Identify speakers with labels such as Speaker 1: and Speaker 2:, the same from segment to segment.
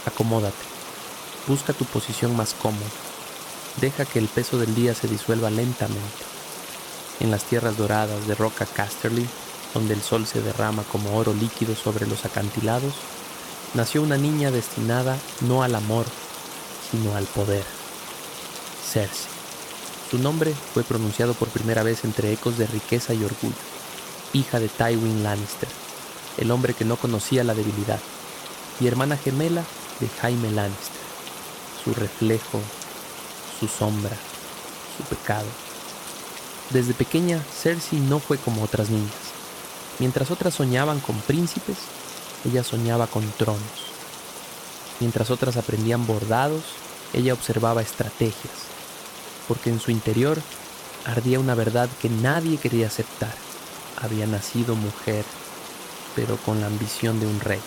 Speaker 1: Acomódate, busca tu posición más cómoda, deja que el peso del día se disuelva lentamente. En las tierras doradas de Roca Casterly, donde el sol se derrama como oro líquido sobre los acantilados, nació una niña destinada no al amor, sino al poder, Cersei. Su nombre fue pronunciado por primera vez entre ecos de riqueza y orgullo, hija de Tywin Lannister, el hombre que no conocía la debilidad, y hermana gemela de Jaime Lannister, su reflejo, su sombra, su pecado. Desde pequeña, Cersei no fue como otras niñas. Mientras otras soñaban con príncipes, ella soñaba con tronos. Mientras otras aprendían bordados, ella observaba estrategias, porque en su interior ardía una verdad que nadie quería aceptar. Había nacido mujer, pero con la ambición de un rey.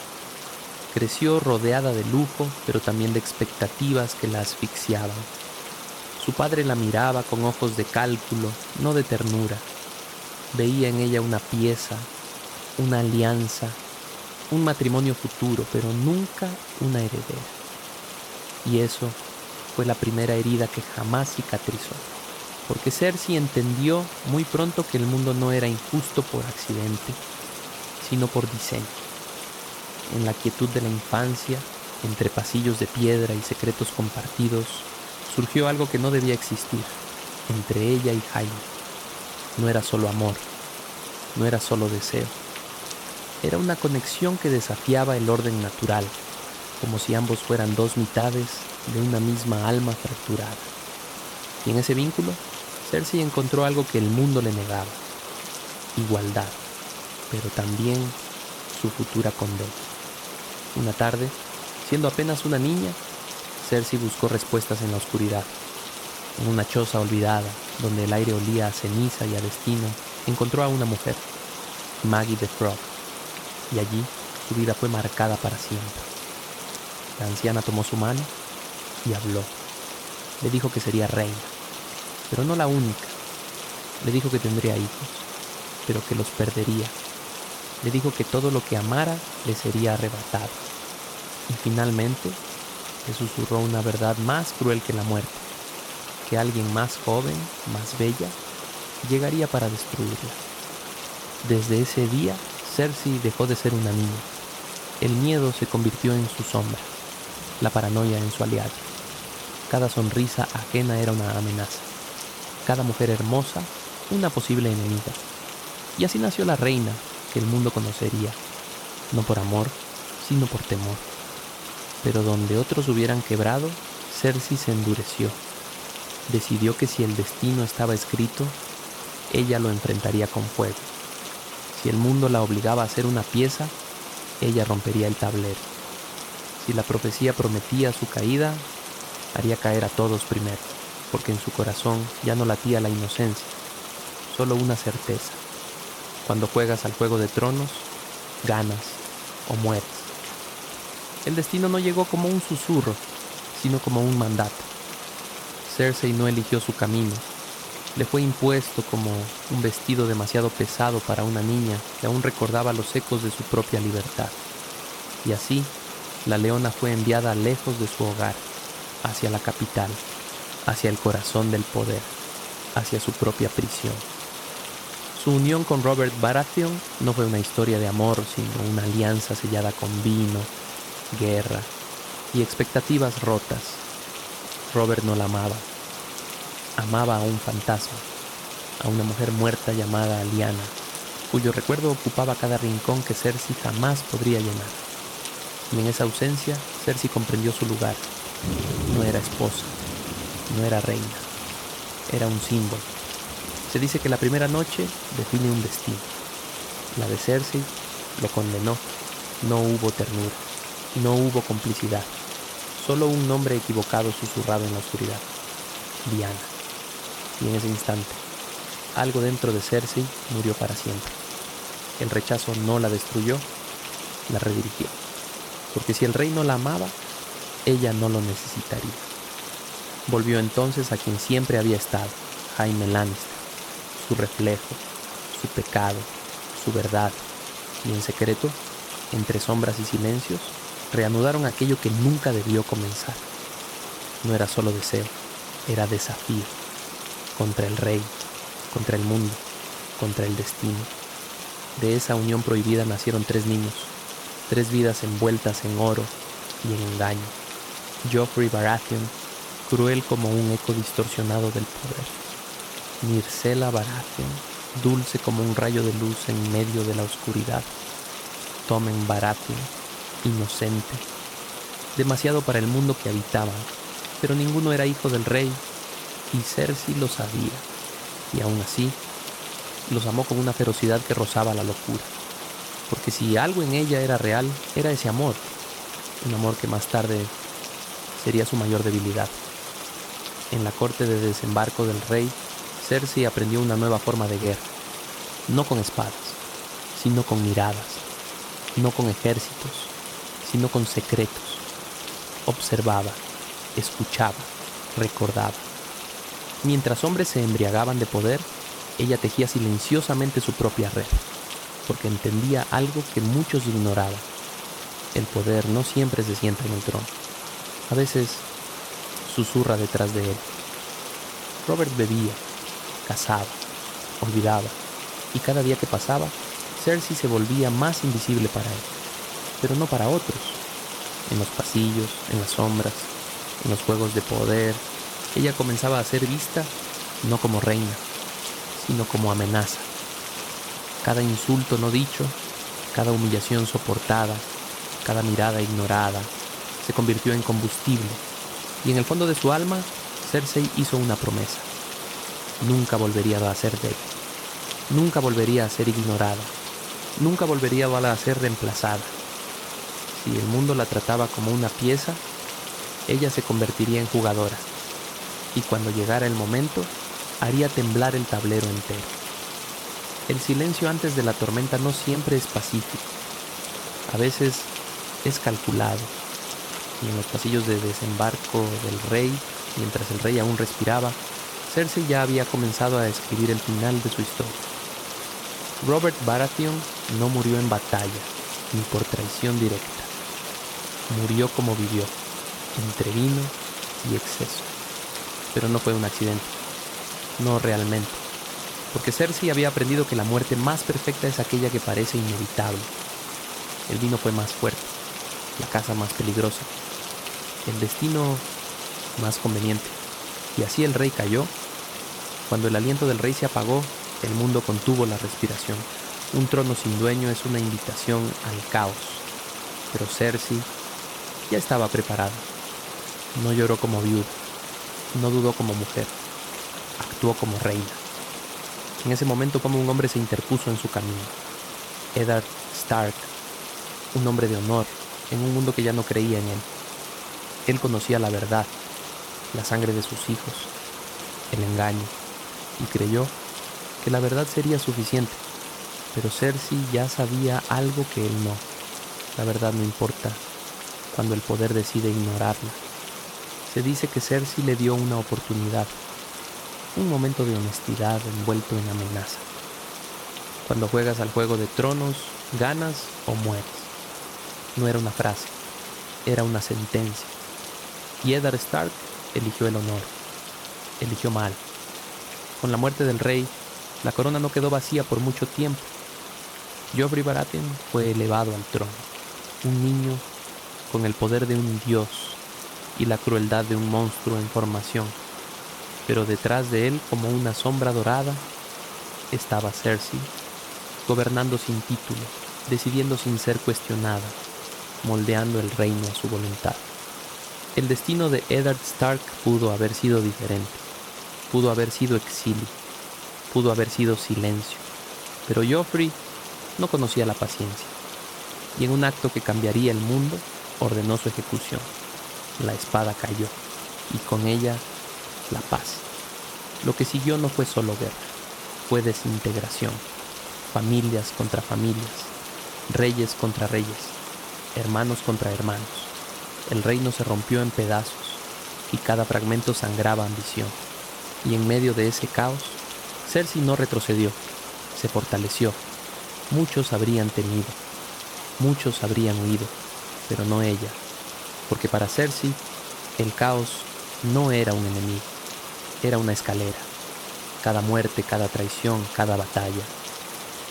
Speaker 1: Creció rodeada de lujo, pero también de expectativas que la asfixiaban. Su padre la miraba con ojos de cálculo, no de ternura. Veía en ella una pieza, una alianza, un matrimonio futuro, pero nunca una heredera. Y eso fue la primera herida que jamás cicatrizó, porque Cersei entendió muy pronto que el mundo no era injusto por accidente, sino por diseño. En la quietud de la infancia, entre pasillos de piedra y secretos compartidos, surgió algo que no debía existir entre ella y Jaime. No era solo amor, no era solo deseo. Era una conexión que desafiaba el orden natural, como si ambos fueran dos mitades de una misma alma fracturada. Y en ese vínculo, Cersei encontró algo que el mundo le negaba: igualdad, pero también su futura condena. Una tarde, siendo apenas una niña, Cersei buscó respuestas en la oscuridad. En una choza olvidada, donde el aire olía a ceniza y a destino, encontró a una mujer, Maggie the Frog, y allí su vida fue marcada para siempre. La anciana tomó su mano y habló. Le dijo que sería reina, pero no la única. Le dijo que tendría hijos, pero que los perdería. Le dijo que todo lo que amara le sería arrebatado. Y finalmente le susurró una verdad más cruel que la muerte: que alguien más joven, más bella, llegaría para destruirla. Desde ese día, Cersei dejó de ser una niña. El miedo se convirtió en su sombra, la paranoia en su aliado. Cada sonrisa ajena era una amenaza, cada mujer hermosa una posible enemiga. Y así nació la reina que el mundo conocería, no por amor, sino por temor. Pero donde otros hubieran quebrado, Cersei se endureció. Decidió que si el destino estaba escrito, ella lo enfrentaría con fuego. Si el mundo la obligaba a ser una pieza, ella rompería el tablero. Si la profecía prometía su caída, haría caer a todos primero, porque en su corazón ya no latía la inocencia, solo una certeza: cuando juegas al juego de tronos, ganas o mueres. El destino no llegó como un susurro, sino como un mandato. Cersei no eligió su camino, le fue impuesto como un vestido demasiado pesado para una niña que aún recordaba los ecos de su propia libertad. Y así, la leona fue enviada lejos de su hogar, hacia la capital, hacia el corazón del poder, hacia su propia prisión. Su unión con Robert Baratheon no fue una historia de amor, sino una alianza sellada con vino, guerra y expectativas rotas. Robert no la amaba. Amaba a un fantasma, a una mujer muerta llamada Lyanna, cuyo recuerdo ocupaba cada rincón que Cersei jamás podría llenar. Y en esa ausencia, Cersei comprendió su lugar. No era esposa, no era reina, era un símbolo. Se dice que la primera noche define un destino. La de Cersei lo condenó. No hubo ternura, no hubo complicidad, solo un nombre equivocado susurrado en la oscuridad: Lyanna. Y en ese instante, algo dentro de Cersei murió para siempre. El rechazo no la destruyó, la redirigió. Porque si el rey no la amaba, ella no lo necesitaría. Volvió entonces a quien siempre había estado, Jaime Lannister, su reflejo, su pecado, su verdad, y en secreto, entre sombras y silencios, reanudaron aquello que nunca debió comenzar. No era solo deseo, era desafío. Contra el rey, contra el mundo, contra el destino. De esa unión prohibida nacieron 3 niños, 3 vidas envueltas en oro y en engaño. Joffrey Baratheon, cruel como un eco distorsionado del poder. Myrcella Baratheon, dulce como un rayo de luz en medio de la oscuridad. Tommen Baratheon, inocente. Demasiado para el mundo que habitaban, pero ninguno era hijo del rey, y Cersei lo sabía, y aún así los amó con una ferocidad que rozaba la locura, porque si algo en ella era real, era ese amor, un amor que más tarde sería su mayor debilidad. En la corte de desembarco del rey, Cersei aprendió una nueva forma de guerra, no con espadas, sino con miradas, no con ejércitos, sino con secretos. Observaba, escuchaba, recordaba. Mientras hombres se embriagaban de poder, ella tejía silenciosamente su propia red, porque entendía algo que muchos ignoraban. El poder no siempre se sienta en el trono. A veces susurra detrás de él. Robert bebía, cazaba, olvidaba, y cada día que pasaba, Cersei se volvía más invisible para él, pero no para otros. En los pasillos, en las sombras, en los juegos de poder, ella comenzaba a ser vista no como reina, sino como amenaza. Cada insulto no dicho, cada humillación soportada, cada mirada ignorada, se convirtió en combustible, y en el fondo de su alma, Cersei hizo una promesa. Nunca volvería a ser débil, nunca volvería a ser ignorada, nunca volvería a ser reemplazada. Si el mundo la trataba como una pieza, ella se convertiría en jugadora, y cuando llegara el momento, haría temblar el tablero entero. El silencio antes de la tormenta no siempre es pacífico. A veces es calculado. Y en los pasillos de desembarco del rey, mientras el rey aún respiraba, Cersei ya había comenzado a escribir el final de su historia. Robert Baratheon no murió en batalla, ni por traición directa. Murió como vivió, entre vino y exceso. Pero no fue un accidente. No realmente. Porque Cersei había aprendido que la muerte más perfecta es aquella que parece inevitable. El vino fue más fuerte, la caza más peligrosa, el destino más conveniente. Y así el rey cayó. Cuando el aliento del rey se apagó, el mundo contuvo la respiración. Un trono sin dueño es una invitación al caos. Pero Cersei ya estaba preparada. No lloró como viuda, no dudó como mujer, actuó como reina. En ese momento como un hombre se interpuso en su camino. Eddard Stark, un hombre de honor, en un mundo que ya no creía en él. Él conocía la verdad, la sangre de sus hijos, el engaño, y creyó que la verdad sería suficiente. Pero Cersei ya sabía algo que él no. La verdad no importa cuando el poder decide ignorarla. Se dice que Cersei le dio una oportunidad, un momento de honestidad envuelto en amenaza. Cuando juegas al juego de tronos, ganas o mueres. No era una frase, era una sentencia. Y Eddard Stark eligió el honor, eligió mal. Con la muerte del rey, la corona no quedó vacía por mucho tiempo. Joffrey Baratheon fue elevado al trono, un niño con el poder de un dios y la crueldad de un monstruo en formación. Pero detrás de él, como una sombra dorada, estaba Cersei, gobernando sin título, decidiendo sin ser cuestionada, moldeando el reino a su voluntad. El destino de Eddard Stark pudo haber sido diferente, pudo haber sido exilio, pudo haber sido silencio, pero Joffrey no conocía la paciencia, y en un acto que cambiaría el mundo, ordenó su ejecución. La espada cayó, y con ella la paz. Lo que siguió no fue solo guerra, fue desintegración, familias contra familias, reyes contra reyes, hermanos contra hermanos. El reino se rompió en pedazos, y cada fragmento sangraba ambición. Y en medio de ese caos, Cersei no retrocedió, se fortaleció. Muchos habrían temido, muchos habrían huido, pero no ella, porque para Cersei el caos no era un enemigo, era una escalera. Cada muerte, cada traición, cada batalla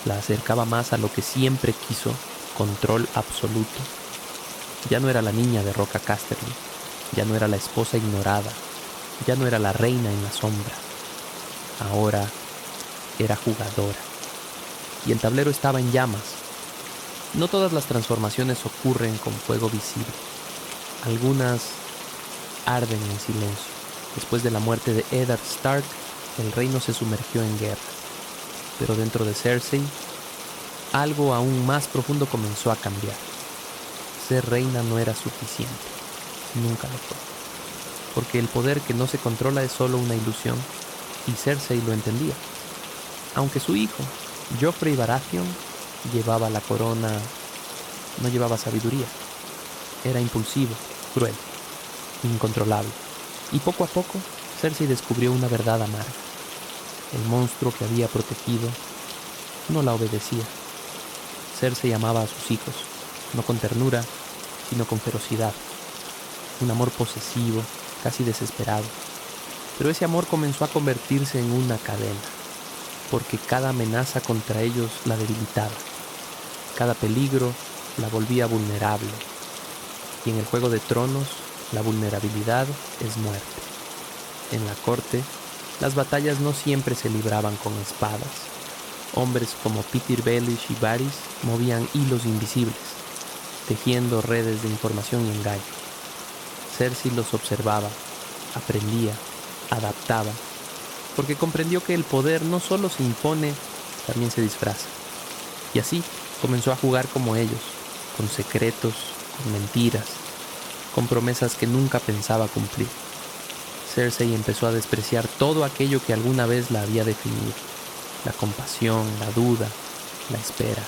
Speaker 1: la acercaba más a lo que siempre quiso: control absoluto. Ya no era la niña de Roca Casterly, ya no era la esposa ignorada, ya no era la reina en la sombra. Ahora era jugadora. Y el tablero estaba en llamas. No todas las transformaciones ocurren con fuego visible. Algunas arden en silencio. Después de la muerte de Eddard Stark, el reino se sumergió en guerra. Pero dentro de Cersei, algo aún más profundo comenzó a cambiar. Ser reina no era suficiente. Nunca lo fue. Porque el poder que no se controla es solo una ilusión, y Cersei lo entendía. Aunque su hijo, Joffrey Baratheon, llevaba la corona, no llevaba sabiduría. Era impulsivo, cruel, incontrolable. Y poco a poco, Cersei descubrió una verdad amarga. El monstruo que había protegido no la obedecía. Cersei amaba a sus hijos, no con ternura, sino con ferocidad. Un amor posesivo, casi desesperado. Pero ese amor comenzó a convertirse en una cadena, porque cada amenaza contra ellos la debilitaba. Cada peligro la volvía vulnerable. Y en el Juego de Tronos, la vulnerabilidad es muerte. En la corte, las batallas no siempre se libraban con espadas. Hombres como Petyr Baelish y Varys movían hilos invisibles, tejiendo redes de información y engaño. Cersei los observaba, aprendía, adaptaba, porque comprendió que el poder no solo se impone, también se disfraza. Y así comenzó a jugar como ellos, con secretos, con mentiras, con promesas que nunca pensaba cumplir. Cersei empezó a despreciar todo aquello que alguna vez la había definido: la compasión, la duda, la espera.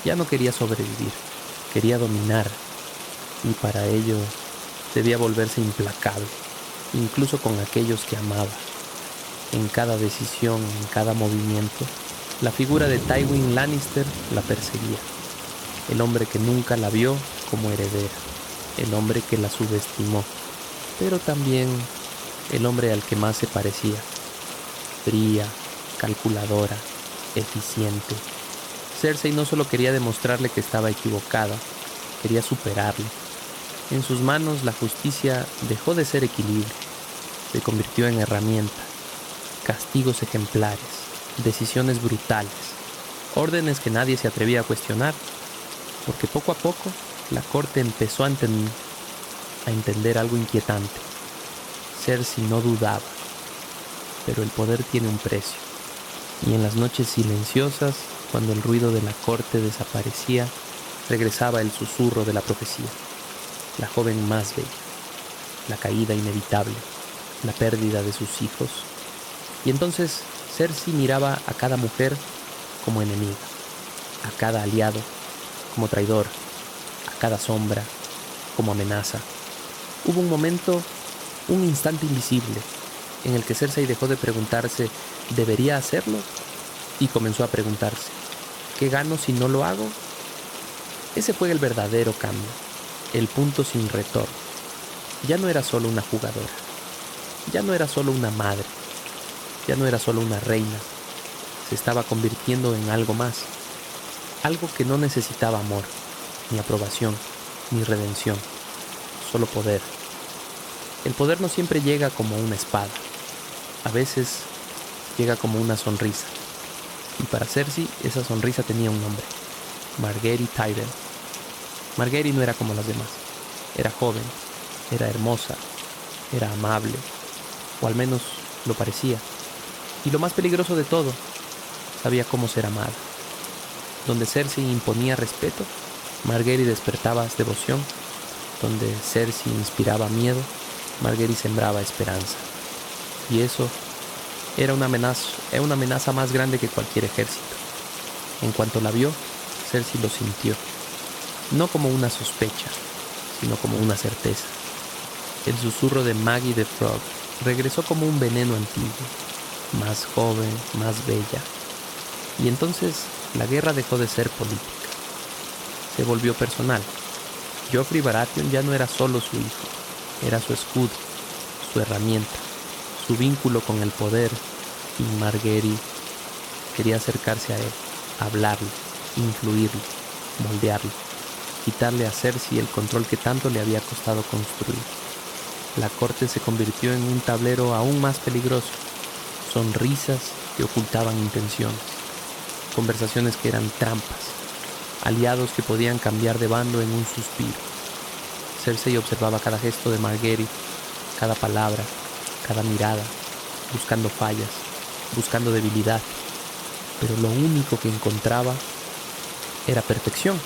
Speaker 1: Ya no quería sobrevivir, quería dominar, y para ello debía volverse implacable, incluso con aquellos que amaba. En cada decisión, en cada movimiento, la figura de Tywin Lannister la perseguía. El hombre que nunca la vio como heredera, el hombre que la subestimó, pero también el hombre al que más se parecía. Fría, calculadora, eficiente. Cersei no solo quería demostrarle que estaba equivocada, quería superarlo. En sus manos la justicia dejó de ser equilibrio, se convirtió en herramienta. Castigos ejemplares, decisiones brutales, órdenes que nadie se atrevía a cuestionar, porque poco a poco la corte empezó a entender algo inquietante. Cersei no dudaba, pero el poder tiene un precio. Y en las noches silenciosas, cuando el ruido de la corte desaparecía, regresaba el susurro de la profecía. La joven más bella, la caída inevitable, la pérdida de sus hijos. Y entonces Cersei miraba a cada mujer como enemiga, a cada aliado como traidor, a cada sombra como amenaza. Hubo un momento, un instante invisible, en el que Cersei dejó de preguntarse ¿debería hacerlo? Y comenzó a preguntarse ¿qué gano si no lo hago? Ese fue el verdadero cambio, el punto sin retorno. Ya no era solo una jugadora, ya no era solo una madre, ya no era solo una reina, se estaba convirtiendo en algo más, algo que no necesitaba amor, ni aprobación, ni redención, solo poder. El poder no siempre llega como una espada, a veces llega como una sonrisa, y para Cersei esa sonrisa tenía un nombre: Margaery Tyrell. Margaery no era como las demás, era joven, era hermosa, era amable, o al menos lo parecía. Y lo más peligroso de todo, sabía cómo ser amada. Donde Cersei imponía respeto, Margaery despertaba devoción. Donde Cersei inspiraba miedo, Margaery sembraba esperanza. Y eso era una amenaza más grande que cualquier ejército. En cuanto la vio, Cersei lo sintió. No como una sospecha, sino como una certeza. El susurro de Maggie the Frog regresó como un veneno antiguo, más joven, más bella. Y entonces la guerra dejó de ser política. Se volvió personal. Joffrey Baratheon ya no era solo su hijo, era su escudo, su herramienta, su vínculo con el poder, y Margaery quería acercarse a él, hablarle, influirle, moldearle, quitarle a Cersei el control que tanto le había costado construir. La corte se convirtió en un tablero aún más peligroso, sonrisas que ocultaban intenciones, conversaciones que eran trampas, aliados que podían cambiar de bando en un suspiro. Cersei observaba cada gesto de Margaery, cada palabra, cada mirada, buscando fallas, buscando debilidad, pero lo único que encontraba era perfección,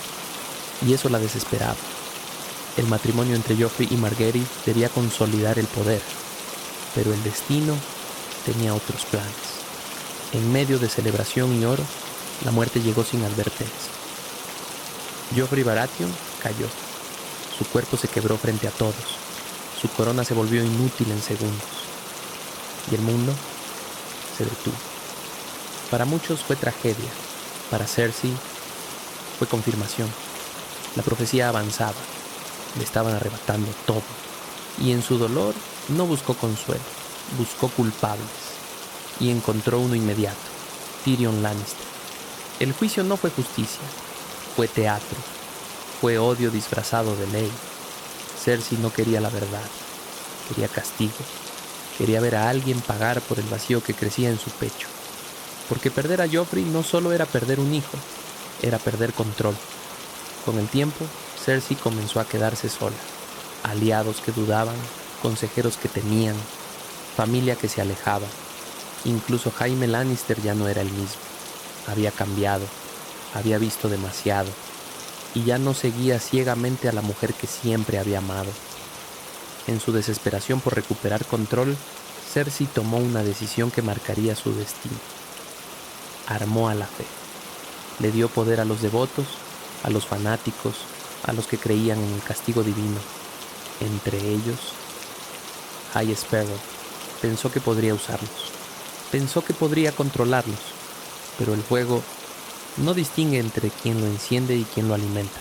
Speaker 1: y eso la desesperaba. El matrimonio entre Joffrey y Margaery debía consolidar el poder, pero el destino tenía otros planes. En medio de celebración y oro, la muerte llegó sin advertencia. Joffrey Baratheon cayó. Su cuerpo se quebró frente a todos. Su corona se volvió inútil en segundos. Y el mundo se detuvo. Para muchos fue tragedia. Para Cersei fue confirmación. La profecía avanzaba. Le estaban arrebatando todo. Y en su dolor no buscó consuelo. Buscó culpables. Y encontró uno inmediato. Tyrion Lannister. El juicio no fue justicia. Fue teatro. Fue odio disfrazado de ley. Cersei no quería la verdad. Quería castigo. Quería ver a alguien pagar por el vacío que crecía en su pecho. Porque perder a Joffrey no solo era perder un hijo, era perder control. Con el tiempo, Cersei comenzó a quedarse sola. Aliados que dudaban, consejeros que temían, familia que se alejaba. Incluso Jaime Lannister ya no era el mismo. Había cambiado, había visto demasiado, y ya no seguía ciegamente a la mujer que siempre había amado. En su desesperación por recuperar control, Cersei tomó una decisión que marcaría su destino. Armó a la fe. Le dio poder a los devotos, a los fanáticos, a los que creían en el castigo divino. Entre ellos, High Sparrow. Pensó que podría usarlos. Pensó que podría controlarlos. Pero el fuego no distingue entre quien lo enciende y quien lo alimenta.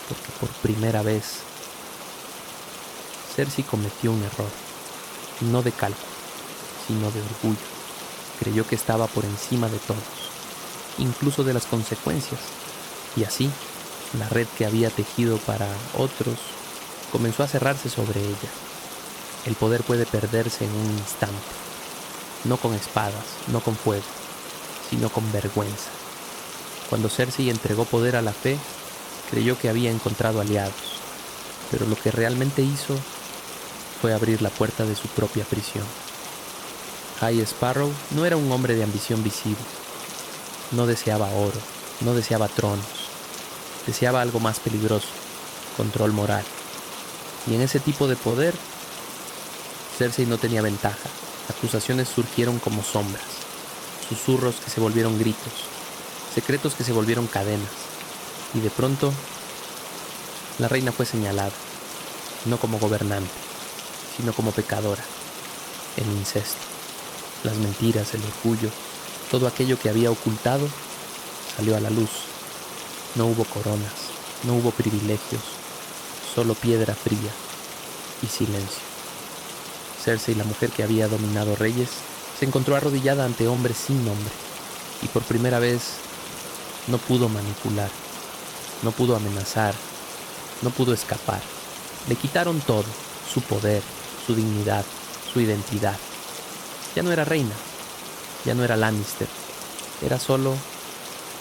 Speaker 1: Porque por primera vez, Cersei cometió un error. No de cálculo, sino de orgullo. Creyó que estaba por encima de todos, incluso de las consecuencias. Y así, la red que había tejido para otros comenzó a cerrarse sobre ella. El poder puede perderse en un instante, no con espadas, no con fuego, sino con vergüenza. Cuando Cersei entregó poder a la fe, creyó que había encontrado aliados, pero lo que realmente hizo fue abrir la puerta de su propia prisión. High Sparrow no era un hombre de ambición visible. No deseaba oro, no deseaba tronos. Deseaba algo más peligroso, control moral. Y en ese tipo de poder, Cersei no tenía ventaja. Acusaciones surgieron como sombras, susurros que se volvieron gritos, secretos que se volvieron cadenas. Y de pronto, la reina fue señalada, no como gobernante, sino como pecadora. El incesto, las mentiras, el orgullo, todo aquello que había ocultado, salió a la luz. No hubo coronas, no hubo privilegios, solo piedra fría y silencio. Cersei, la mujer que había dominado reyes, se encontró arrodillada ante hombres sin nombre, y por primera vez no pudo manipular, no pudo amenazar, no pudo escapar. Le quitaron todo, su poder, su dignidad, su identidad. Ya no era reina, ya no era Lannister, era solo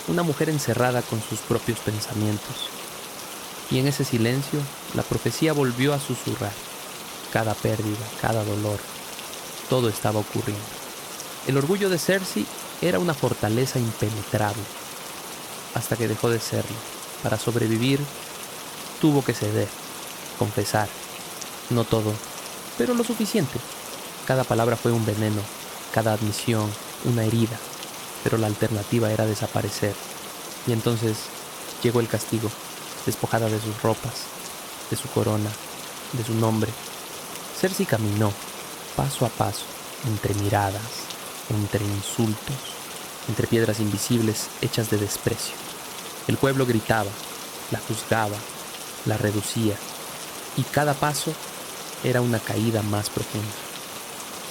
Speaker 1: una mujer encerrada con sus propios pensamientos. Y en ese silencio, la profecía volvió a susurrar. Cada pérdida, cada dolor, todo estaba ocurriendo. El orgullo de Cersei era una fortaleza impenetrable, hasta que dejó de serlo. Para sobrevivir, tuvo que ceder, confesar. No todo, pero lo suficiente. Cada palabra fue un veneno, cada admisión, una herida, pero la alternativa era desaparecer. Y entonces llegó el castigo, despojada de sus ropas, de su corona, de su nombre. Cersei caminó, paso a paso, entre miradas, entre insultos, entre piedras invisibles hechas de desprecio. El pueblo gritaba, la juzgaba, la reducía, y cada paso era una caída más profunda.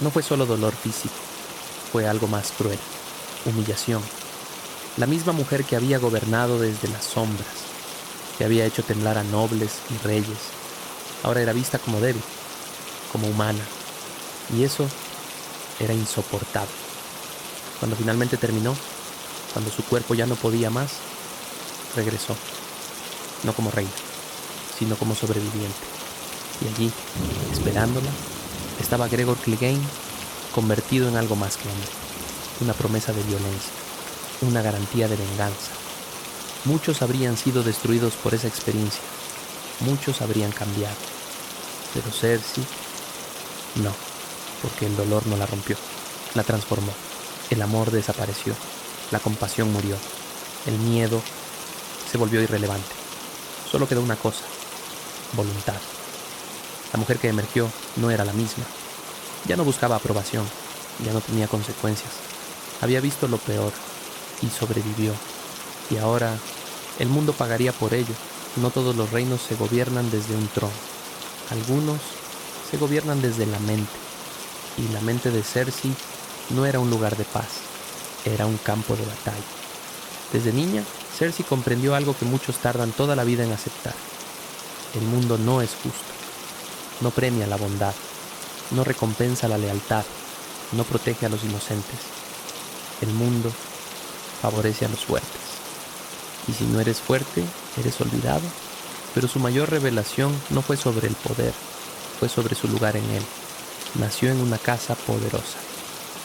Speaker 1: No fue solo dolor físico, fue algo más cruel, humillación. La misma mujer que había gobernado desde las sombras, que había hecho temblar a nobles y reyes, ahora era vista como débil, como humana, y eso era insoportable. Cuando finalmente terminó, cuando su cuerpo ya no podía más, regresó, no como reina, sino como sobreviviente. Y allí, esperándola, estaba Gregor Clegane, convertido en algo más que hombre, una promesa de violencia, una garantía de venganza. Muchos habrían sido destruidos por esa experiencia, muchos habrían cambiado, pero Cersei no, porque el dolor no la rompió, la transformó, el amor desapareció, la compasión murió, el miedo se volvió irrelevante. Solo quedó una cosa: voluntad. La mujer que emergió no era la misma. Ya no buscaba aprobación, ya no tenía consecuencias. Había visto lo peor y sobrevivió. Y ahora el mundo pagaría por ello. No todos los reinos se gobiernan desde un trono. Algunos se gobiernan desde la mente. Y la mente de Cersei no era un lugar de paz, era un campo de batalla. Desde niña, Cersei comprendió algo que muchos tardan toda la vida en aceptar. El mundo no es justo, no premia la bondad, no recompensa la lealtad, no protege a los inocentes. El mundo favorece a los fuertes. Y si no eres fuerte, eres olvidado. Pero su mayor revelación no fue sobre el poder, fue sobre su lugar en él. Nació en una casa poderosa,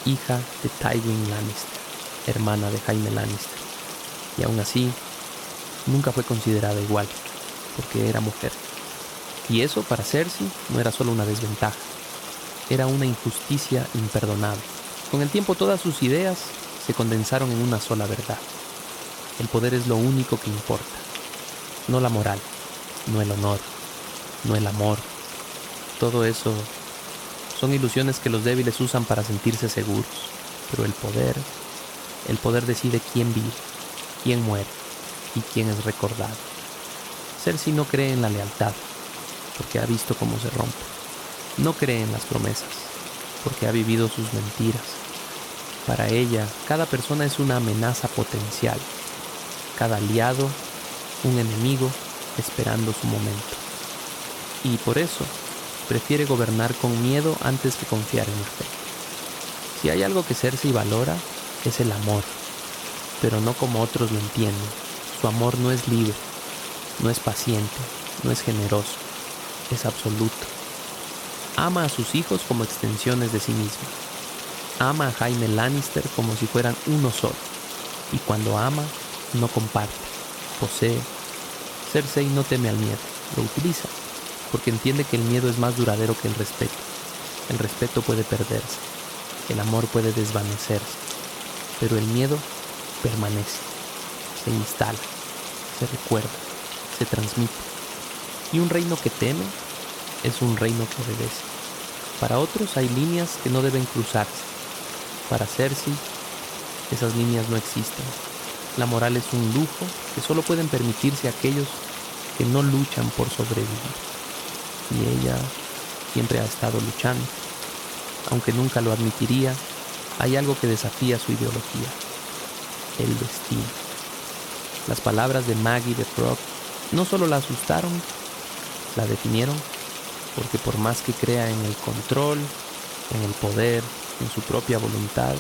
Speaker 1: hija de Tywin Lannister, hermana de Jaime Lannister. Y aún así, nunca fue considerada igual, porque era mujer. Y eso para Cersei no era solo una desventaja, era una injusticia imperdonable. Con el tiempo todas sus ideas se condensaron en una sola verdad. El poder es lo único que importa, no la moral, no el honor, no el amor. Todo eso son ilusiones que los débiles usan para sentirse seguros, pero el poder decide quién vive, quién muere y quién es recordado. Cersei no cree en la lealtad, porque ha visto cómo se rompe. No cree en las promesas, porque ha vivido sus mentiras. Para ella, cada persona es una amenaza potencial, cada aliado, un enemigo esperando su momento. Y por eso, prefiere gobernar con miedo antes que confiar en la fe. Si hay algo que Cersei valora, es el amor, pero no como otros lo entienden. Su amor no es libre, no es paciente, no es generoso, es absoluto. Ama a sus hijos como extensiones de sí misma. Ama a Jaime Lannister como si fueran uno solo. Y cuando ama, no comparte, posee. Cersei no teme al miedo, lo utiliza, porque entiende que el miedo es más duradero que el respeto. El respeto puede perderse, el amor puede desvanecerse, pero el miedo permanece, se instala, se recuerda, se transmite. Y un reino que teme es un reino que obedece. Para otros hay líneas que no deben cruzarse. Para Cersei, esas líneas no existen. La moral es un lujo que solo pueden permitirse aquellos que no luchan por sobrevivir. Y ella siempre ha estado luchando. Aunque nunca lo admitiría, hay algo que desafía su ideología: el destino. Las palabras de Maggie de Frog no solo la asustaron, la definieron, porque por más que crea en el control, en el poder, en su propia voluntad,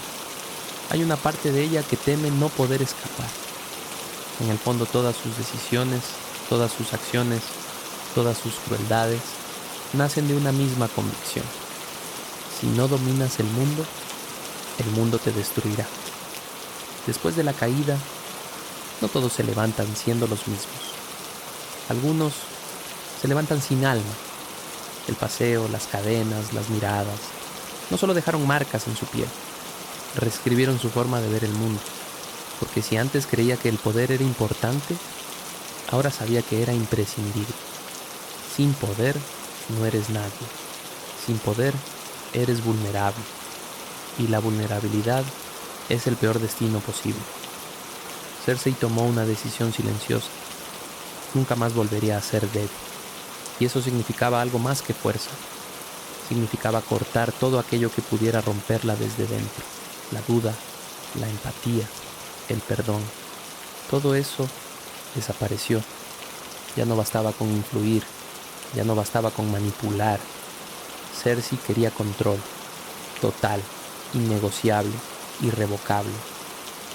Speaker 1: hay una parte de ella que teme no poder escapar. En el fondo todas sus decisiones, todas sus acciones, todas sus crueldades, nacen de una misma convicción: si no dominas el mundo te destruirá. Después de la caída, no todos se levantan siendo los mismos. Algunos se levantan sin alma. El paseo, las cadenas, las miradas, no solo dejaron marcas en su piel, reescribieron su forma de ver el mundo. Porque si antes creía que el poder era importante, ahora sabía que era imprescindible. Sin poder no eres nadie. Sin poder eres vulnerable. Y la vulnerabilidad es el peor destino posible. Cersei tomó una decisión silenciosa. nunca más volvería a ser débil. Y eso significaba algo más que fuerza. Significaba cortar todo aquello que pudiera romperla desde dentro. La duda, la empatía, el perdón. Todo eso desapareció. Ya no bastaba con influir, ya no bastaba con manipular. Cersei quería control, total, innegociable, irrevocable.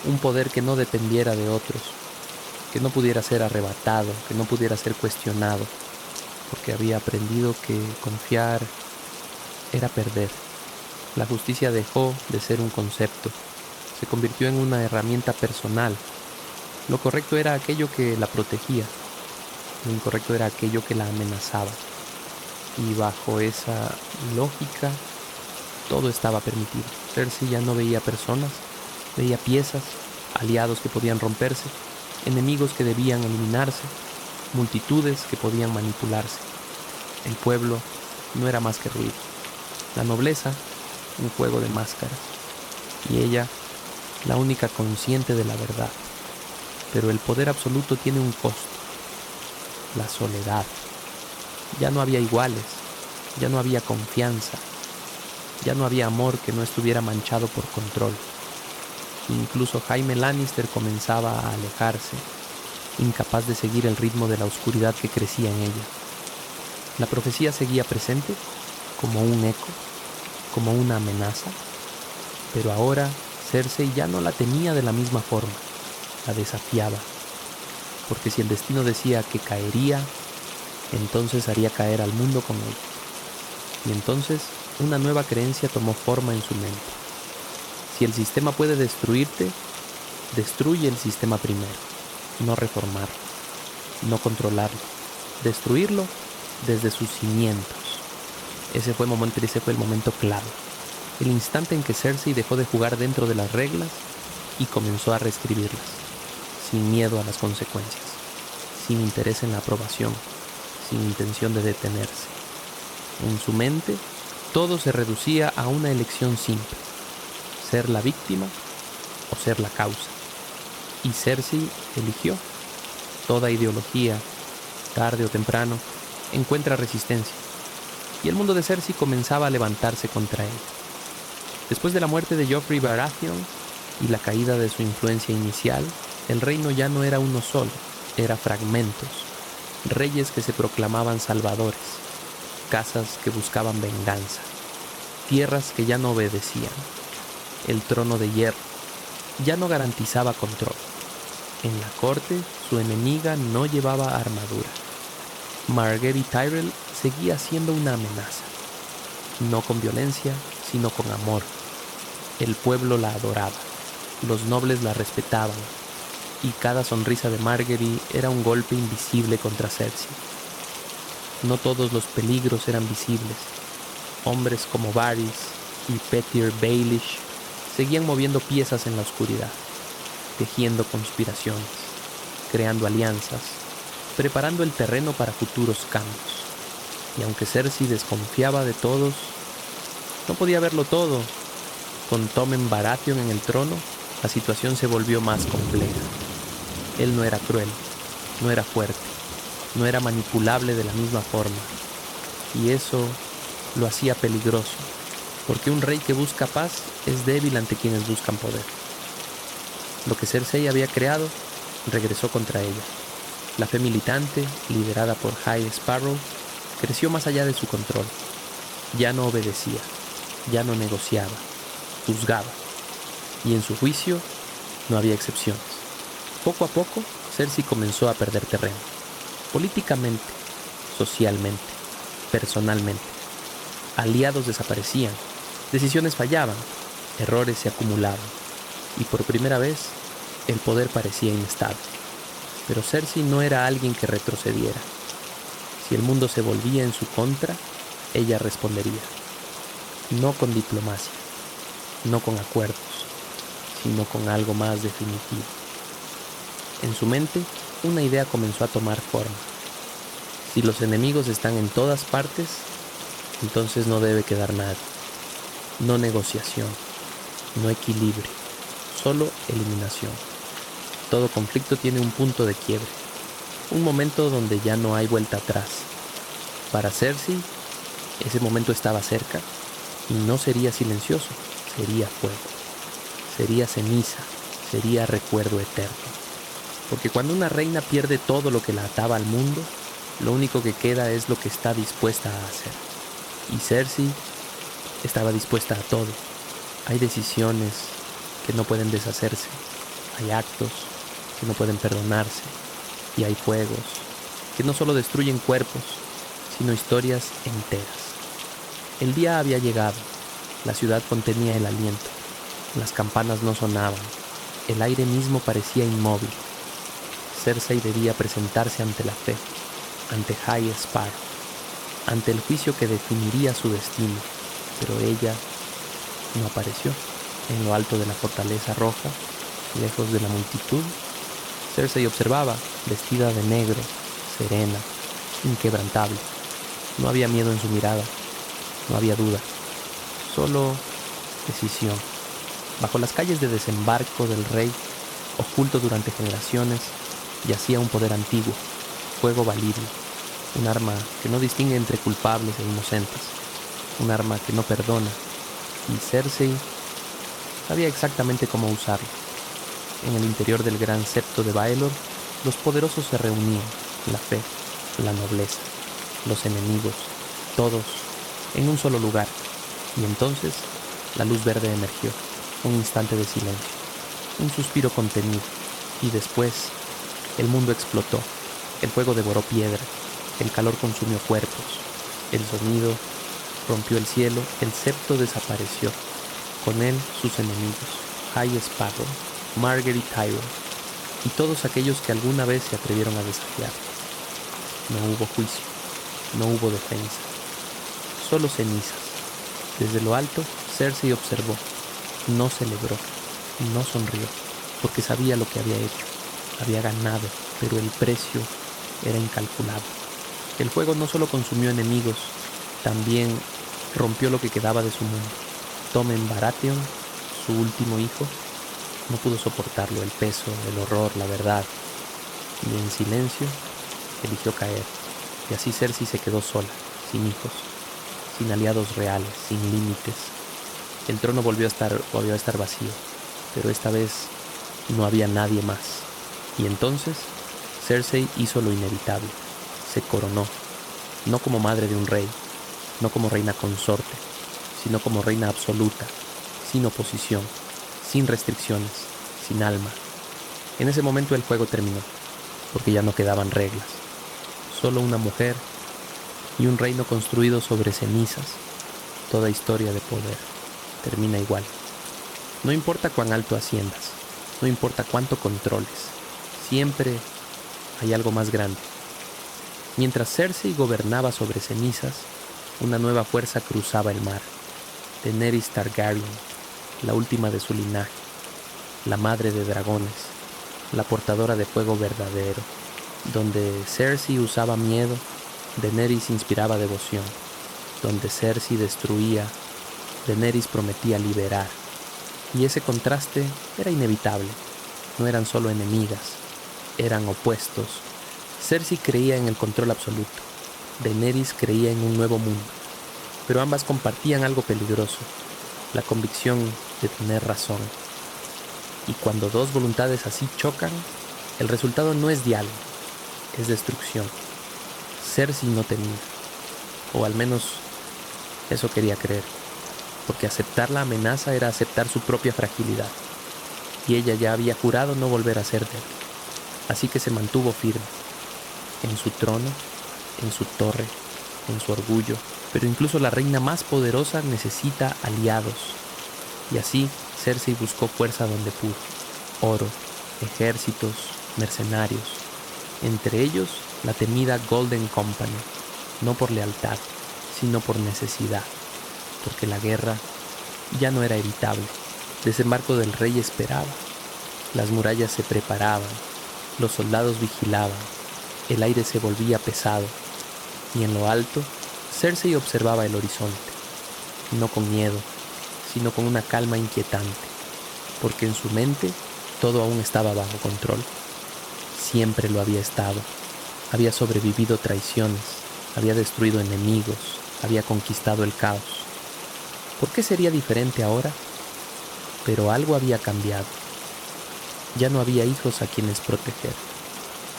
Speaker 1: Un poder que no dependiera de otros, que no pudiera ser arrebatado, que no pudiera ser cuestionado, porque había aprendido que confiar era perder. La justicia dejó de ser un concepto, se convirtió en una herramienta personal. Lo correcto era aquello que la protegía, lo incorrecto era aquello que la amenazaba. Y bajo esa lógica, todo estaba permitido. Cersei ya no veía personas, veía piezas, aliados que podían romperse, enemigos que debían eliminarse, multitudes que podían manipularse. El pueblo no era más que ruido. La nobleza, un juego de máscaras. Y ella, la única consciente de la verdad. Pero el poder absoluto tiene un costo. La soledad. Ya no había iguales, ya no había confianza, ya no había amor que no estuviera manchado por control. Incluso Jaime Lannister comenzaba a alejarse, incapaz de seguir el ritmo de la oscuridad que crecía en ella. La profecía seguía presente, como un eco, como una amenaza, pero ahora Cersei ya no la temía de la misma forma, la desafiaba, porque si el destino decía que caería, entonces haría caer al mundo con ella. Y entonces una nueva creencia tomó forma en su mente. Si el sistema puede destruirte, destruye el sistema primero, no reformarlo, no controlarlo, destruirlo desde sus cimientos. Ese fue el momento clave, el instante en que Cersei dejó de jugar dentro de las reglas y comenzó a reescribirlas, sin miedo a las consecuencias, sin interés en la aprobación, sin intención de detenerse. En su mente, todo se reducía a una elección simple: ser la víctima o ser la causa. Y Cersei eligió. Toda ideología, tarde o temprano, encuentra resistencia. Y el mundo de Cersei comenzaba a levantarse contra ella. Después de la muerte de Joffrey Baratheon y la caída de su influencia inicial, el reino ya no era uno solo, era fragmentos. Reyes que se proclamaban salvadores, casas que buscaban venganza, tierras que ya no obedecían. El trono de hierro ya no garantizaba control. En la corte, su enemiga no llevaba armadura. Margaery Tyrell seguía siendo una amenaza, no con violencia, sino con amor. El pueblo la adoraba, los nobles la respetaban, y cada sonrisa de Margaery era un golpe invisible contra Cersei. No todos los peligros eran visibles. Hombres como Varys y Petyr Baelish seguían moviendo piezas en la oscuridad, tejiendo conspiraciones, creando alianzas, preparando el terreno para futuros cambios. Y aunque Cersei desconfiaba de todos, no podía verlo todo. Con Tommen Baratheon en el trono, la situación se volvió más compleja. Él no era cruel, no era fuerte, no era manipulable de la misma forma. Y eso lo hacía peligroso, porque un rey que busca paz es débil ante quienes buscan poder. Lo que Cersei había creado regresó contra ella. La fe militante, liderada por High Sparrow, creció más allá de su control. Ya no obedecía, ya no negociaba, juzgaba. Y en su juicio no había excepciones. Poco a poco, Cersei comenzó a perder terreno. Políticamente, socialmente, personalmente. Aliados desaparecían, decisiones fallaban, errores se acumulaban. Y por primera vez, el poder parecía inestable. Pero Cersei no era alguien que retrocediera. Si el mundo se volvía en su contra, ella respondería. No con diplomacia, no con acuerdos, sino con algo más definitivo. En su mente, una idea comenzó a tomar forma. Si los enemigos están en todas partes, entonces no debe quedar nadie. No negociación, no equilibrio, solo eliminación. Todo conflicto tiene un punto de quiebre. Un momento donde ya no hay vuelta atrás. Para Cersei, ese momento estaba cerca y no sería silencioso, sería fuego, sería ceniza, sería recuerdo eterno. Porque cuando una reina pierde todo lo que la ataba al mundo, lo único que queda es lo que está dispuesta a hacer. Y Cersei estaba dispuesta a todo. Hay decisiones que no pueden deshacerse, hay actos que no pueden perdonarse, y hay fuegos que no solo destruyen cuerpos, sino historias enteras. El día había llegado, la ciudad contenía el aliento, las campanas no sonaban, el aire mismo parecía inmóvil. Cersei debía presentarse ante la fe, ante High Sparrow, ante el juicio que definiría su destino, pero ella no apareció. En lo alto de la fortaleza roja, lejos de la multitud, Cersei observaba, vestida de negro, serena, inquebrantable. No había miedo en su mirada, no había duda, solo decisión. Bajo las calles de desembarco del rey, oculto durante generaciones, yacía un poder antiguo, fuego valirio, un arma que no distingue entre culpables e inocentes, un arma que no perdona, y Cersei sabía exactamente cómo usarlo. En el interior del gran septo de Baelor, los poderosos se reunían, la fe, la nobleza, los enemigos, todos, en un solo lugar. Y entonces, la luz verde emergió, un instante de silencio, un suspiro contenido, y después, el mundo explotó, el fuego devoró piedra, el calor consumió cuerpos, el sonido rompió el cielo, el septo desapareció, con él sus enemigos, High Sparrow, Margaery Tyrell, y todos aquellos que alguna vez se atrevieron a desafiar. No hubo juicio, no hubo defensa, solo cenizas. Desde lo alto, Cersei observó, no celebró, no sonrió, porque sabía lo que había hecho. Había ganado, pero el precio era incalculable. El fuego no solo consumió enemigos, también rompió lo que quedaba de su mundo. Tommen Baratheon, su último hijo, no pudo soportarlo, el peso, el horror, la verdad, y en silencio eligió caer. Y así Cersei se quedó sola, sin hijos, sin aliados reales, sin límites. El trono volvió a estar vacío, pero esta vez no había nadie más. Y entonces Cersei hizo lo inevitable, se coronó, no como madre de un rey, no como reina consorte, sino como reina absoluta, sin oposición, sin restricciones, sin alma. En ese momento el juego terminó, porque ya no quedaban reglas, solo una mujer y un reino construido sobre cenizas. Toda historia de poder termina igual. No importa cuán alto asciendas, no importa cuánto controles, siempre hay algo más grande. Mientras Cersei gobernaba sobre cenizas, una nueva fuerza cruzaba el mar. Daenerys Targaryen, la última de su linaje, la madre de dragones, la portadora de fuego verdadero. Donde Cersei usaba miedo, Daenerys inspiraba devoción. Donde Cersei destruía, Daenerys prometía liberar. Y ese contraste era inevitable. No eran solo enemigas, eran opuestos. Cersei creía en el control absoluto. Daenerys creía en un nuevo mundo. Pero ambas compartían algo peligroso, la convicción de tener razón. Y cuando dos voluntades así chocan, el resultado no es diálogo, es destrucción. Cersei no temía, o al menos eso quería creer, porque aceptar la amenaza era aceptar su propia fragilidad, y ella ya había jurado no volver a ser débil. Así que se mantuvo firme, en su trono, en su torre, en su orgullo, pero incluso la reina más poderosa necesita aliados. Y así Cersei buscó fuerza donde pudo, oro, ejércitos, mercenarios, entre ellos la temida Golden Company, no por lealtad, sino por necesidad, porque la guerra ya no era evitable. Desembarco del rey esperaba, las murallas se preparaban, los soldados vigilaban, el aire se volvía pesado, y en lo alto Cersei observaba el horizonte, no con miedo, sino con una calma inquietante, porque en su mente todo aún estaba bajo control. Siempre lo había estado, Había sobrevivido traiciones, había destruido enemigos, había conquistado el caos. ¿Por qué sería diferente ahora? Pero algo había cambiado. Ya no había hijos a quienes proteger,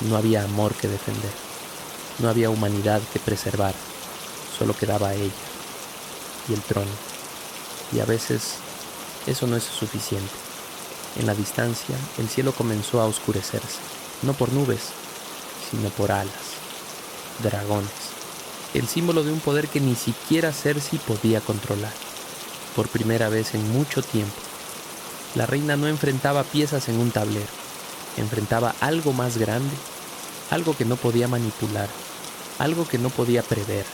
Speaker 1: no había amor que defender, no había humanidad que preservar, solo quedaba ella y el trono. Y a veces eso no es suficiente. En la distancia, el cielo comenzó a oscurecerse, no por nubes, sino por alas, dragones, el símbolo de un poder que ni siquiera Cersei podía controlar. Por primera vez en mucho tiempo, la reina no enfrentaba piezas en un tablero, enfrentaba algo más grande, algo que no podía manipular, algo que no podía prever,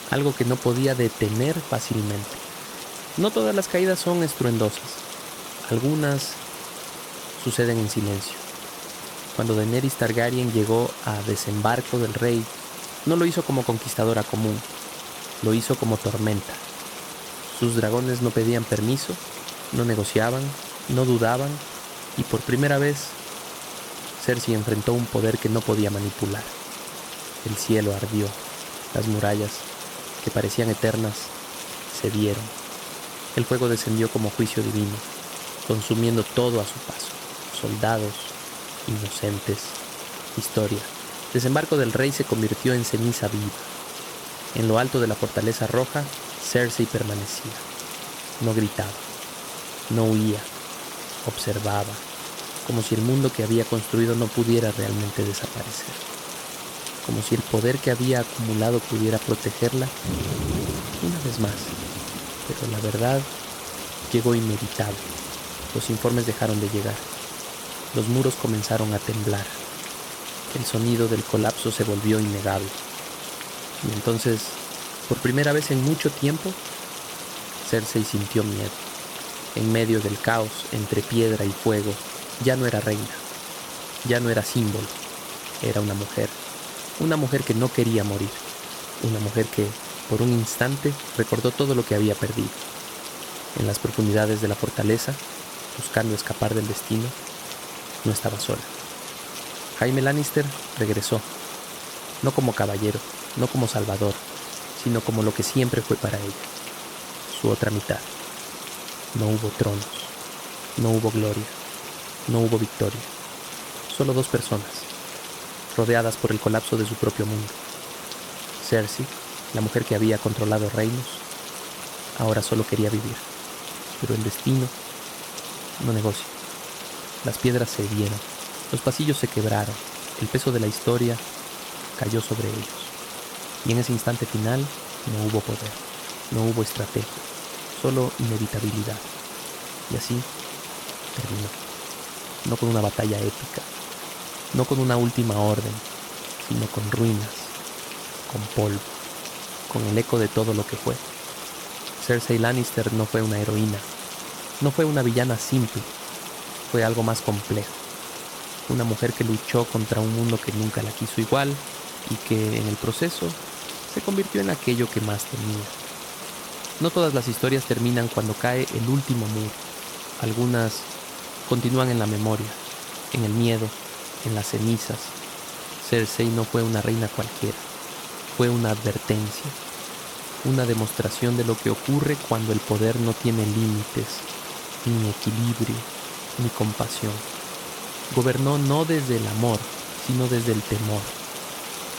Speaker 1: algo que no podía detener fácilmente. No todas las caídas son estruendosas, algunas suceden en silencio. Cuando Daenerys Targaryen llegó a Desembarco del Rey, no lo hizo como conquistadora común, lo hizo como tormenta. Sus dragones no pedían permiso, no negociaban, no dudaban, y por primera vez Cersei enfrentó un poder que no podía manipular. El cielo ardió, las murallas, que parecían eternas, cedieron. El fuego descendió como juicio divino, consumiendo todo a su paso. Soldados, inocentes, historia. Desembarco del Rey se convirtió en ceniza viva. En lo alto de la fortaleza roja, Cersei permanecía. No gritaba, no huía, observaba, como si el mundo que había construido no pudiera realmente desaparecer. Como si el poder que había acumulado pudiera protegerla una vez más. Pero la verdad llegó inevitable. Los informes dejaron de llegar. Los muros comenzaron a temblar. El sonido del colapso se volvió innegable. Y entonces, por primera vez en mucho tiempo, Cersei sintió miedo. En medio del caos, entre piedra y fuego, ya no era reina, ya no era símbolo, era una mujer que no quería morir, una mujer que, por un instante, recordó todo lo que había perdido. En las profundidades de la fortaleza, buscando escapar del destino, no estaba sola. Jaime Lannister regresó, no como caballero, no como salvador, sino como lo que siempre fue para ella, su otra mitad. No hubo tronos, no hubo gloria, no hubo victoria, solo dos personas, rodeadas por el colapso de su propio mundo. Cersei, la mujer que había controlado reinos, ahora solo quería vivir, pero el destino no negocia. Las piedras se hirieron, los pasillos se quebraron, el peso de la historia cayó sobre ellos. Y en ese instante final no hubo poder, no hubo estrategia, solo inevitabilidad. Y así terminó. No con una batalla épica, no con una última orden, sino con ruinas, con polvo, con el eco de todo lo que fue. Cersei Lannister no fue una heroína, no fue una villana simple, fue algo más complejo. Una mujer que luchó contra un mundo que nunca la quiso igual y que en el proceso se convirtió en aquello que más temía. No todas las historias terminan cuando cae el último muro. Algunas continúan en la memoria, en el miedo, en las cenizas. Cersei no fue una reina cualquiera, fue una advertencia, una demostración de lo que ocurre cuando el poder no tiene límites, ni equilibrio, ni compasión. Gobernó no desde el amor, sino desde el temor.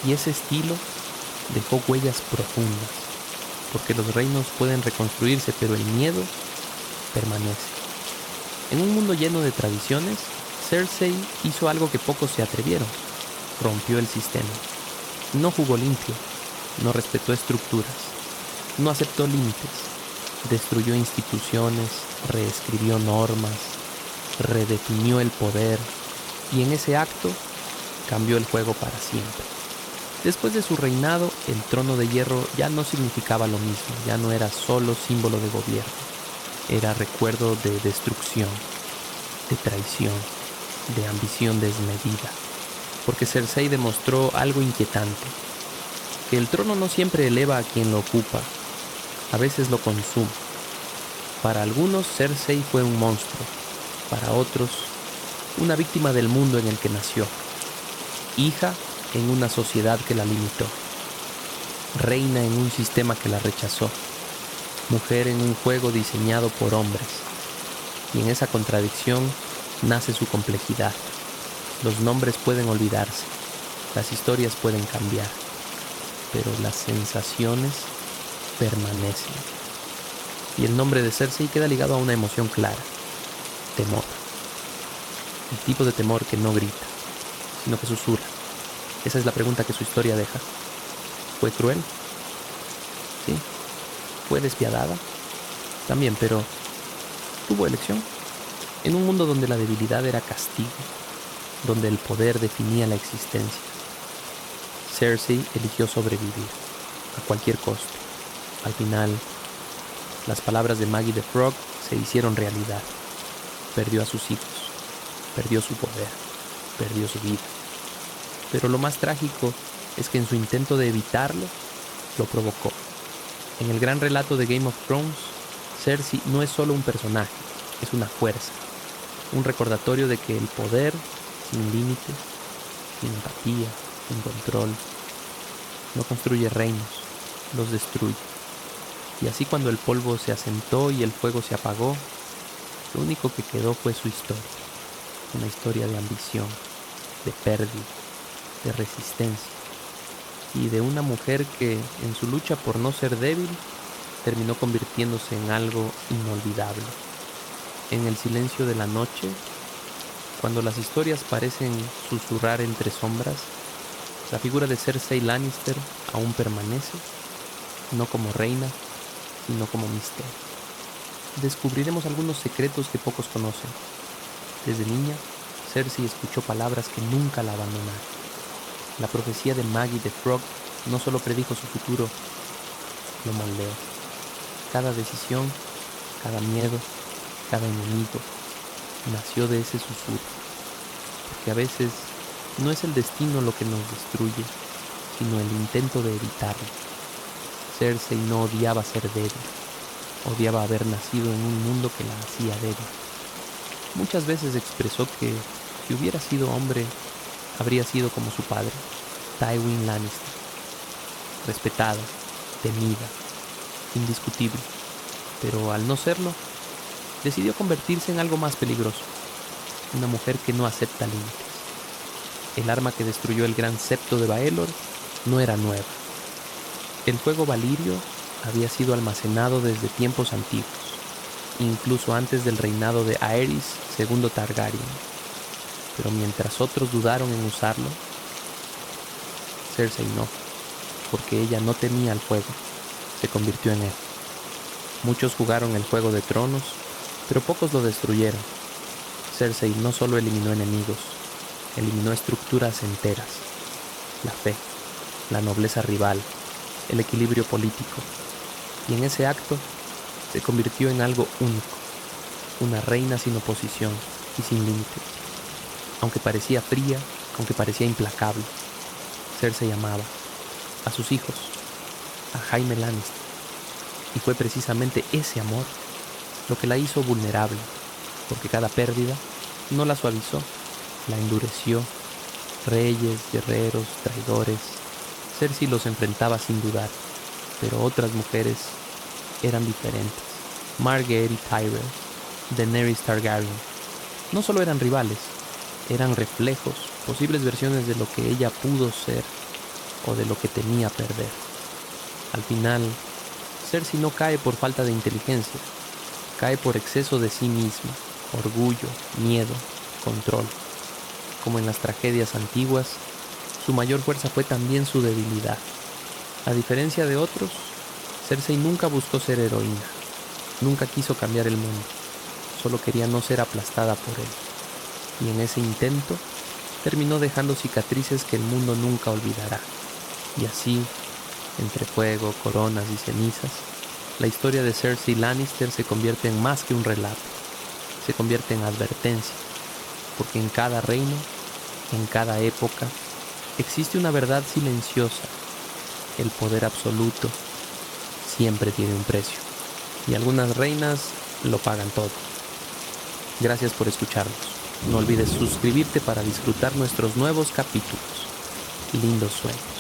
Speaker 1: Y ese estilo dejó huellas profundas, porque los reinos pueden reconstruirse, pero el miedo permanece. En un mundo lleno de tradiciones, Cersei hizo algo que pocos se atrevieron. Rompió el sistema. No jugó limpio, no respetó estructuras, no aceptó límites. Destruyó instituciones, reescribió normas, redefinió el poder y en ese acto cambió el juego para siempre. Después de su reinado, el trono de hierro ya no significaba lo mismo, ya no era solo símbolo de gobierno, era recuerdo de destrucción, de traición, de ambición desmedida, porque Cersei demostró algo inquietante, que el trono no siempre eleva a quien lo ocupa, a veces lo consume. Para algunos Cersei fue un monstruo, para otros una víctima del mundo en el que nació, hija en una sociedad que la limitó, reina en un sistema que la rechazó, mujer en un juego diseñado por hombres. Y en esa contradicción nace su complejidad. Los nombres pueden olvidarse, las historias pueden cambiar, pero las sensaciones permanecen. Y el nombre de Cersei queda ligado a una emoción clara: temor. El tipo de temor que no grita, sino que susurra. Esa es la pregunta que su historia deja. ¿Fue cruel? Sí. ¿Fue despiadada? También, pero ¿tuvo elección? En un mundo donde la debilidad era castigo, donde el poder definía la existencia, Cersei eligió sobrevivir, a cualquier costo. Al final, las palabras de Maggie the Frog se hicieron realidad. Perdió a sus hijos, perdió su poder, perdió su vida. Pero lo más trágico es que en su intento de evitarlo, lo provocó. En el gran relato de Game of Thrones, Cersei no es solo un personaje, es una fuerza, un recordatorio de que el poder, sin límites, sin empatía, sin control, no construye reinos, los destruye. Y así, cuando el polvo se asentó y el fuego se apagó, lo único que quedó fue su historia, una historia de ambición, de pérdida, de resistencia, y de una mujer que, en su lucha por no ser débil, terminó convirtiéndose en algo inolvidable. En el silencio de la noche, cuando las historias parecen susurrar entre sombras, la figura de Cersei Lannister aún permanece, no como reina, sino como misterio. Descubriremos algunos secretos que pocos conocen. Desde niña, Cersei escuchó palabras que nunca la abandonaron. La profecía de Maggie the Frog no solo predijo su futuro, lo moldeó. Cada decisión, cada miedo, cada enemigo nació de ese susurro. Porque a veces no es el destino lo que nos destruye, sino el intento de evitarlo. Cersei no odiaba ser débil, odiaba haber nacido en un mundo que la hacía débil. Muchas veces expresó que, si hubiera sido hombre, habría sido como su padre, Tywin Lannister, respetada, temida, indiscutible, pero al no serlo, decidió convertirse en algo más peligroso, una mujer que no acepta límites. El arma que destruyó el gran septo de Baelor no era nueva. El fuego valirio había sido almacenado desde tiempos antiguos, incluso antes del reinado de Aerys II Targaryen. Pero mientras otros dudaron en usarlo, Cersei no, porque ella no temía al fuego, se convirtió en él. Muchos jugaron el Juego de Tronos, pero pocos lo destruyeron. Cersei no solo eliminó enemigos, eliminó estructuras enteras: la fe, la nobleza rival, el equilibrio político. Y en ese acto se convirtió en algo único, una reina sin oposición y sin límites. Aunque parecía fría, aunque parecía implacable, Cersei amaba a sus hijos, a Jaime Lannister. Y fue precisamente ese amor lo que la hizo vulnerable, porque cada pérdida no la suavizó, la endureció. Reyes, guerreros, traidores, Cersei los enfrentaba sin dudar, pero otras mujeres eran diferentes. Margaery Tyrell, Daenerys Targaryen, no solo eran rivales, eran reflejos, posibles versiones de lo que ella pudo ser o de lo que temía perder. Al final, Cersei no cae por falta de inteligencia, cae por exceso de sí misma, orgullo, miedo, control. Como en las tragedias antiguas, su mayor fuerza fue también su debilidad. A diferencia de otros, Cersei nunca buscó ser heroína, nunca quiso cambiar el mundo, solo quería no ser aplastada por él. Y en ese intento, terminó dejando cicatrices que el mundo nunca olvidará. Y así, entre fuego, coronas y cenizas, la historia de Cersei Lannister se convierte en más que un relato, se convierte en advertencia, porque en cada reino, en cada época, existe una verdad silenciosa: el poder absoluto siempre tiene un precio, y algunas reinas lo pagan todo. Gracias por escucharnos. No olvides suscribirte para disfrutar nuestros nuevos capítulos. lindos sueños.